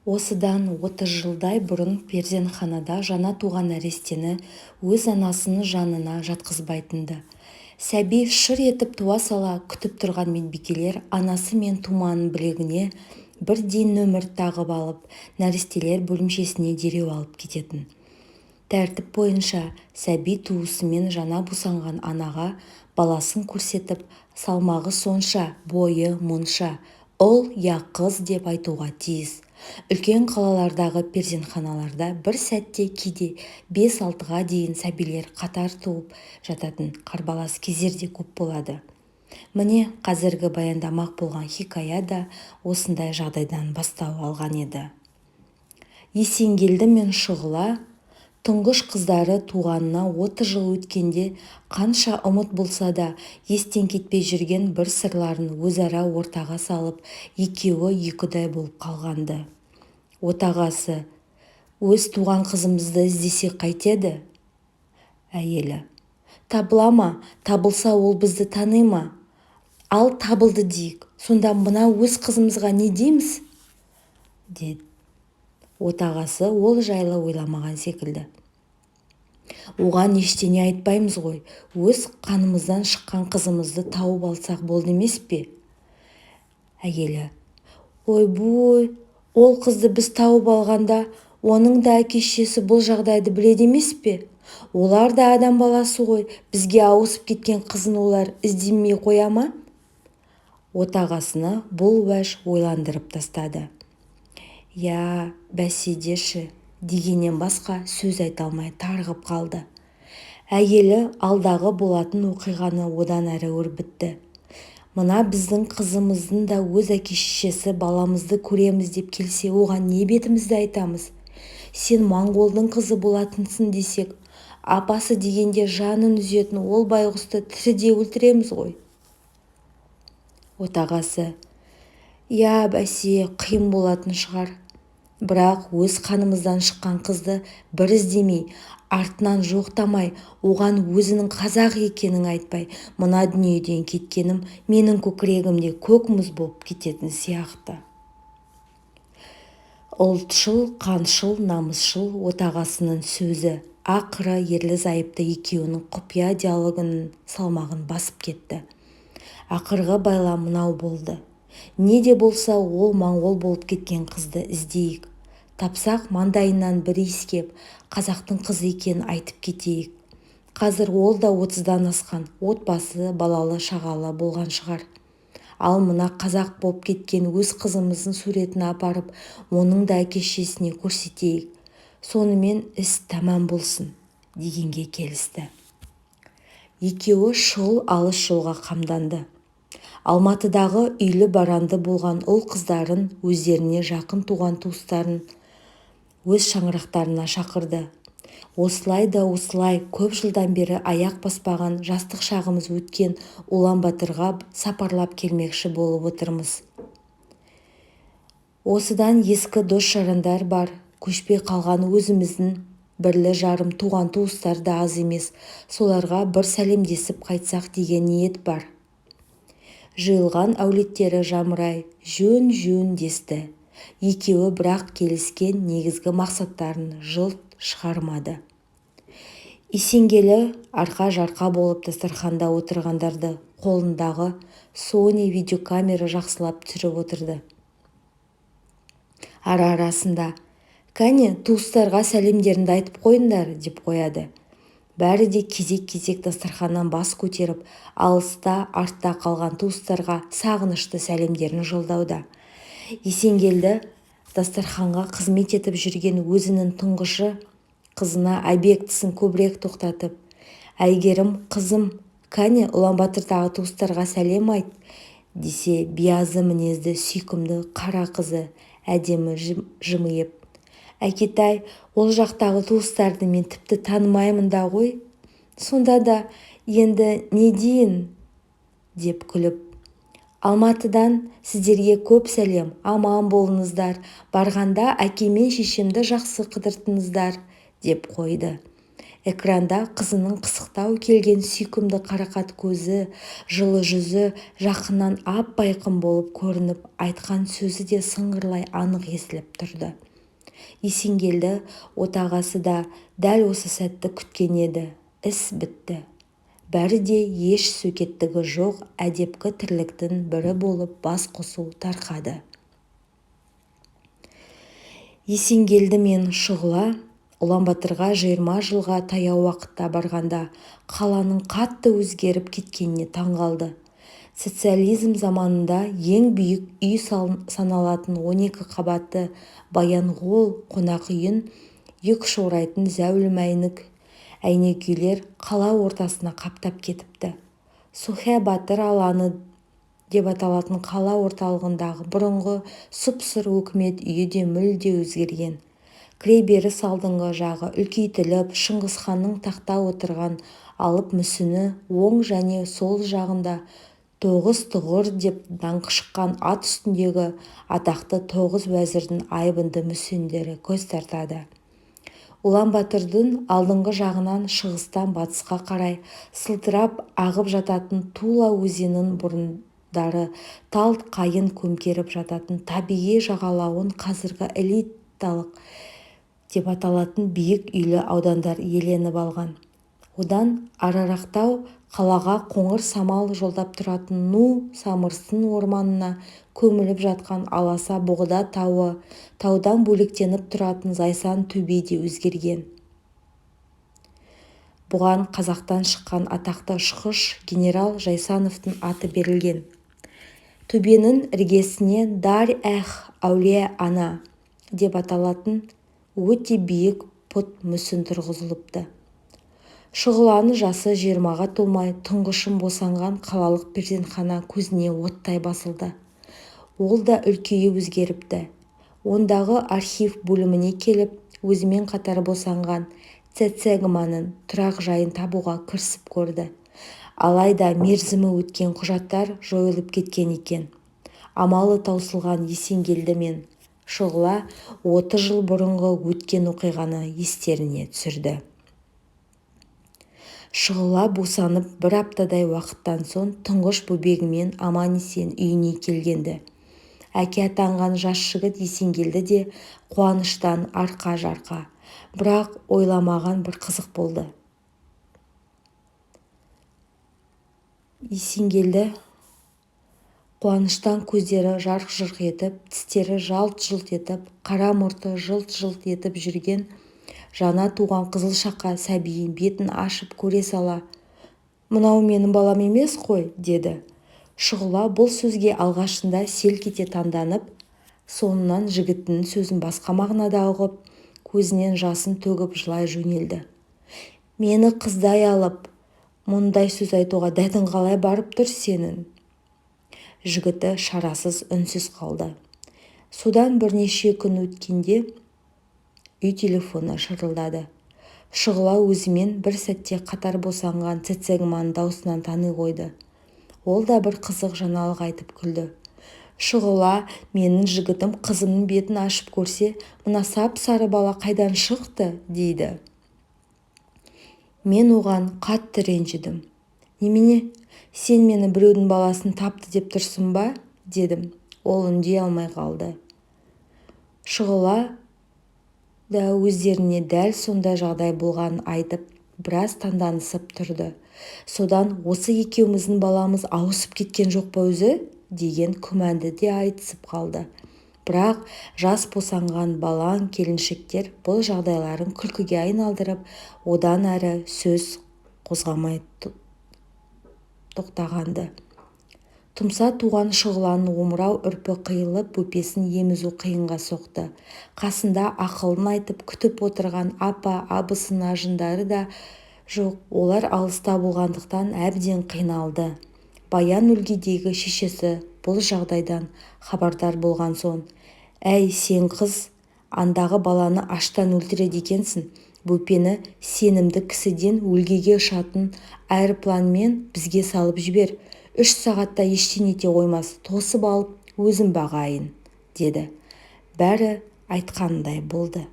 Осыдан 30 жылдай бұрын перзентханада жаңа туған нәрестені өз анасының жанына жатқызбайтынды. Сәби шыр етіп туа сала күтіп тұрған медбикелер анасы мен туманың білегіне бірден нөмір тағып алып, нәрестелер бөлімшесіне дереу алып кететін. Тәртіп бойынша сәби туысымен жаңа босанған анаға баласын көрсетіп, салмағы сонша, бойы мұнша, ұл я қыз деп айтуға тиіс. Үлкен қалалардағы перзентханаларда бір сәтте кейде 5-6-ға дейін сәбилер қатар туып жататын қарбалас кездер де көп болады. Міне қазіргі баяндамақ болған хикая да осындай жағдайдан бастау алған еді. Есенгелді мен Шұғыла тұңғыш қыздары туғанына 30 жыл өткенде қанша ұмыт болса да естен кетпей жүрген бір сырларын өзара ортаға салып, екеуі екідай болып қалғанды. Отағасы: өз туған қызымызды іздесек қайтеді? Әйелі: табыла ма? Табылса ол бізді тани ма? Ал табылды дейік, сонда мына өз қызымызға не дейміз? Деді. Отағасы ол жайлы ойламаған секілді. Оған ештеңе айтпаймыз ғой, өз қанымыздан шыққан қызымызды тауып алсақ болды емес пе? Әйелі: ойбой, ол қызды біз тауып алғанда, оның да әке-шешесі бұл жағдайды біледі емес пе? Олар да адам баласы ғой, бізге ауысып кеткен қызын олар іздемей қоя ма? Отағасына бұл уәж ойландырып тастады. Я, бәседеші, дегеннен басқа сөз айта алмай тарғып қалды. Әйелі алдағы болатын оқиғаны одан әрі өрбітті. Мына біздің қызымыздың да өз әке-шешесі баламызды көреміз деп келсе, оған не бетімізді айтамыз? Сен моңғолдың қызы болатынсың десек, апасы дегенде жанын үзетін ол байғұсты тіріде өлтіреміз ғой. Отағасы: я, бәсе, қиын болатын шығар. Бірақ өз қанымыздан шыққан қызды бір іздемей, артынан жоқтамай, оған өзінің қазақ екенін айтпай, мына дүниеден кеткенім менің көкірегімде көк мұз болып кететін сияқты. Ұлтшыл, қаншыл, намысшыл отағасының сөзі ақыры ерлі-зайыпты екеуінің құпия диалогының салмағын басып кетті. Ақырғы байлам мынау болды. Не де болса ол моңғол болып кеткен қызды іздейік. Тапсақ маңдайынан бір иіскеп, қазақтың қызы екенін айтып кетейік. Қазір ол да 30-дан асқан, отбасы, балалы, шағалы болған шығар. Ал мына қазақ болып кеткен өз қызымыздың суретін апарып, оның да әке-шешесіне көрсетейік. Сонымен іс тамам болсын, дегенге келісті. Екеуі шұғыл алыс жолға қамданды. Алматыдағы үйлі баранды болған ұл қыздарын, өздеріне жақын туған туыстарын өз шаңырақтарына шақырды. Осылай да осылай көп жылдан бері аяқ баспаған жастық шағымыз өткен Улан-Батырға сапарлап келмекші болып отырмыз. Осыдан ескі дос-жарандар бар, көшпей қалған өзіміздің бірлі жарым туған туыстар да аз емес, соларға бір сәлемдесіп қайтсақ деген ниет бар. Жиылған әулеттері жамырай, жөн десті. Екеуі бірақ келіскен негізгі мақсаттарын жылт шығармады. Есенгелі арқа-жарқа болып дастарханда отырғандарды қолындағы Sony видеокамера жақсылап түсіріп отырды. Ара-арасында: кәне, туыстарға сәлемдеріңді айтып қойыңдар, деп қояды. Бәрі де кезек-кезек дастарханнан бас көтеріп, алыста артта қалған туыстарға сағынышты сәлемдерін жолдауда. Есенгелді дастарханға қызмет етіп жүрген өзінің тұңғышы қызына объектісін көбірек тоқтатып: әйгерім, қызым, кәне Улан-Батырдағы туыстарға сәлем айт, десе, биязы мінезді сүйкімді қара қызы әдемі жымиып: әкетай, ол жақтағы туыстарды мен тіпті танымаймын да ғой, сонда да енді не дейін, деп күліп: Алматыдан сіздерге көп сәлем, аман болыңыздар, барғанда әкемен шешемді жақсы қыдыртыңыздар, деп қойды. Экранда қызының қысықтау келген сүйкімді қарақат көзі, жылы жүзі жақыннан ап-айқын болып көрініп, айтқан сөзі де сыңғырлай анық естіліп тұрды. Есенгелді отағасы да дәл осы сәтті күткен еді. Іс бітті. Бәрі де еш сөкеттігі жоқ әдепкі тірліктің бірі болып бас қосу тарқады. Есенгелді мен Шұғыла Ұланбатырға 20 жылға таяу уақытта барғанда қаланың қатты өзгеріп кеткеніне таң қалды. Социализм заманында ең биік үй саналатын 12 қабатты Баянғол қонақ үйін үш орайтын зәулім әйнек үйлер қала ортасына қаптап кетіпті. Сухэ Батыр алаңы деп аталатын қала орталығындағы бұрынғы сұп-сұр өкімет үйі де мүлде өзгерген. Кіреберіс алдыңғы жағы үлкейтіліп, Шыңғысханның тақта отырған алып мүсіні, оң және сол жағында тоғыз тұғыр деп даңқы шыққан ат үстіндегі атақты тоғыз уәзірдің айбынды мүсіндері көз тартады. Ұланбатырдың алдыңғы жағынан шығыстан батысқа қарай сылдырап ағып жататын Тула өзенінің бұрындары талд қайын көмкеріп жататын табиғи жағалауын қазіргі элиталық деп аталатын биік үйлі аудандар иеленіп алған. Одан арырақтау қалаға қоңыр самал жолдап тұратын Ну Самырсын орманына көміліп жатқан аласа Боғда тауы, таудан бөлектеніп тұратын Зайсан төбе де өзгерген. Бұған қазақтан шыққан атақты ұшқыш генерал Жайсановтың аты берілген. Төбенің іргесіне Дар-әх-Әулие Ана деп аталатын өте биік пұт мүсін тұрғызылыпты. Шұғыланы жасы 20-ға толмай тұңғышын босанған қалалық перзентхана көзіне оттай басылды. Ол да үлкейіп өзгеріпті. Ондағы архив бөліміне келіп, өзімен қатар босанған Цэцэгманың тұрақ жайын табуға кірісіп көрді. Алайда мерзімі өткен құжаттар жойылып кеткен екен. Амалы таусылған Есенгелді мен Шұғыла 30 жыл бұрынғы өткен оқиғаны естеріне түсірді. Шұғыла босанып бір аптадай уақыттан соң тұңғыш бөбегімен аман-есен үйіне келгенді. Әке атанған жас жігіт Есенгелді де қуаныштан арқа-жарқа, бірақ ойламаған бір қызық болды. Есенгелді қуаныштан көздері жарқ-жұрқ етіп, тістері жалт-жұлт етіп, қара мұрты жылт-жылт етіп жүрген жаңа туған қызылшақа сәбиін бетін ашып көре сала, «Мынау менің балам емес қой», деді. Шұғыла бұл сөзге алғашында селк ете таңданып, соңынан жігіттің сөзін басқа мағынада ұғып, көзінен жасын төгіп жылай жөнелді. «Мені қыздай алып, мұндай сөз айтуға дәтің қалай барып тұр сенің?» Жігіті шарасыз үнсіз қалды. Содан бірнеше күн өткенде үй телефоны шырылдады. Шұғыла өзімен бір сәтте қатар босанған Цэцэгман даусынан тани қойды. Ол да бір қызық жаңалық айтып күлді. «Шұғыла, менің жігітім қызымның бетін ашып көрсе, мына сап-сары бала қайдан шықты?» дейді. Мен оған қатты ренжідім. «Немене, сен мені біреудің баласын тапты деп тұрсың ба?» дедім. Ол үндей алмай қалды. Шұғыла да өздеріне дәл сондай жағдай болғанын айтып, біраз таңданысып тұрды. Содан осы екеуміздің баламыз ауысып кеткен жоқ па өзі? деген күмәнді де айтысып қалды. Бірақ жас босанған балаң келіншектер бұл жағдайларын күлкіге айналдырып, одан әрі сөз қозғамай тоқтағанды. Тұмса туған Шұғыланың омырау үрпі қиылып, бөпесін емізу қиынға соқты. Қасында ақылын айтып күтіп отырған апа-абысын ажындары да жоқ, олар алыста болғандықтан әбден қиналды. Баян өлгедегі шешесі бұл жағдайдан хабардар болған соң, «Әй, сен қыз, андағы баланы аштан өлтіреді екенсің. Бөпені сенімді кісіден өлгеге ұшатын аэропланмен бізге салып жібер. 3 сағатта ештеңе ете қоймас, тосып алып өзім бағайын», деді. Бәрі айтқандай болды.